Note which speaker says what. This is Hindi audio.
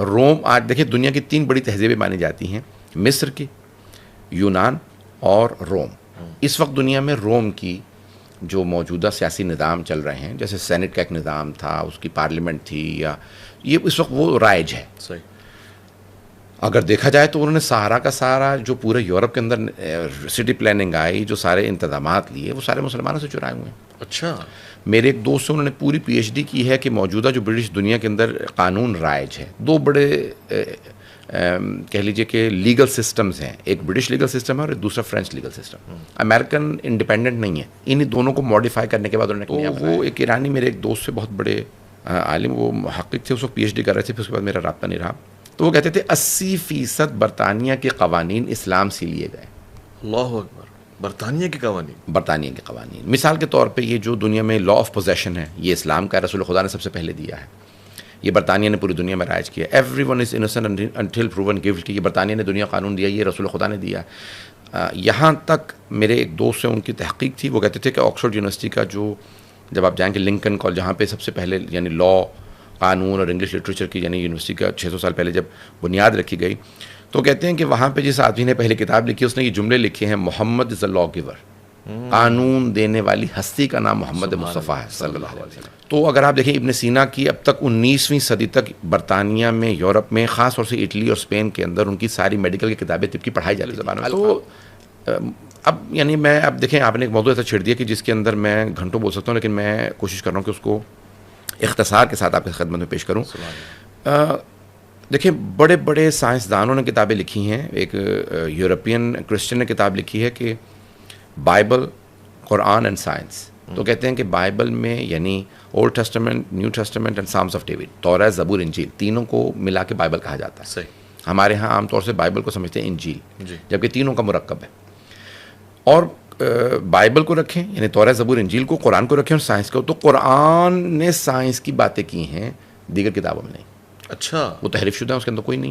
Speaker 1: रोम, आज देखिए दुनिया की 3 बड़ी तहजीबें मानी जाती हैं, मिस्र की, यूनान और रोम। इस वक्त दुनिया में रोम की जो मौजूदा सियासी निज़ाम चल रहे हैं, जैसे सेनेट का एक निज़ाम था, उसकी पार्लियामेंट थी, या ये इस वक्त वो राइज है।
Speaker 2: सही।
Speaker 1: अगर देखा जाए तो उन्होंने सारा का सारा जो पूरे यूरोप के अंदर सिटी प्लानिंग आई, जो सारे इंतजामात लिए, वो सारे मुसलमानों से चुराए हुए हैं।
Speaker 2: अच्छा।
Speaker 1: मेरे एक दोस्त से उन्होंने पूरी पीएचडी की है कि मौजूदा जो ब्रिटिश दुनिया के अंदर कानून राइज है, 2 बड़े कह लीजिए कि लीगल सिस्टम्स हैं, एक ब्रिटिश लीगल सिस्टम है और दूसरा French legal system. American independent नहीं है, इन्हीं दोनों को मॉडिफाई करने के बाद उन्होंने तो वो एक ईरानी, मेरे एक दोस्त से बहुत बड़े आलिम, वो मुहक्किक थे, उस वक्त पीएचडी कर रहे थे, फिर उसके बाद मेरा राब्ता नहीं रहा, तो वो कहते थे 80% बरतानिया के कवानीन इस्लाम से लिए गए।
Speaker 2: अल्लाहु अकबर। बरतानिया के कवानीन?
Speaker 1: बरतानिया के कवानीन, मिसाल के तौर पे ये जो दुनिया में लॉ ऑफ पोजेशन है, ये इस्लाम का रसूल खुदा ने सबसे पहले दिया है, ये बरतानिया ने पूरी दुनिया में राइज किया। Every one is innocent until proven guilty, ये बरतानिया ने दुनिया कानून दिया, ये रसूल खुदा ने दिया। यहाँ तक मेरे एक दोस्त से उनकी तहकीक थी, वो कहते थे कि ऑक्सफोर्ड यूनिवर्सिटी का जो, जब आप जाएंगे लिंकन कॉलेज, जहाँ पे सबसे पहले यानी लॉ, कानून और इंग्लिश लिटरेचर की यानी यूनिवर्सिटी का 600 साल पहले जब बुनियाद रखी गई, तो कहते हैं कि वहाँ पे जिस आदमी ने पहले किताब लिखी, उसने ये जुमले लिखे हैं, Muhammad is a law giver, कानून देने वाली हस्ती का नाम मोहम्मद मुस्तफ़ा है सल्लल्लाहु अलैहि वसल्लम। तो अगर आप देखें इब्न सीना की, अब तक 19वीं सदी तक बरतानिया में, यूरोप में, ख़ास तौर से इटली और स्पेन के अंदर उनकी सारी मेडिकल की किताबें तिब की पढ़ाई जाती ज़बान में। तो अब यानी मैं, अब देखें आपने एक मौजूद ऐसा छेड़ दिया कि जिसके अंदर मैं घंटों बोल सकता हूँ, लेकिन मैं कोशिश कर रहा हूँ कि उसको इख्तिसार के साथ आपकी खिदमत में पेश करूँ। देखिए बड़े बड़े साइंसदानों ने किताबें लिखी हैं। एक यूरोपियन क्रिश्चियन ने किताब लिखी है कि बाइबल, कुरान एंड साइंस। तो कहते हैं कि बाइबल में यानी old testament, new testament and psalms of David, तौरात, ज़बूर, इंजील, तीनों को मिला के बाइबल कहा जाता है।
Speaker 2: सही।
Speaker 1: हमारे यहाँ आमतौर से बाइबल को समझते हैं इंजील, जबकि तीनों का मुरक्कब है। और बाइबल को रखें यानी तौरात, ज़बूर, इंजील को, कुरान को रखें और साइंस को, तो कुरान ने साइंस की बातें की हैं, दीगर किताबों में नहीं।
Speaker 2: अच्छा।
Speaker 1: वो तहरीफ शुदा है, उसके अंदर कोई नहीं।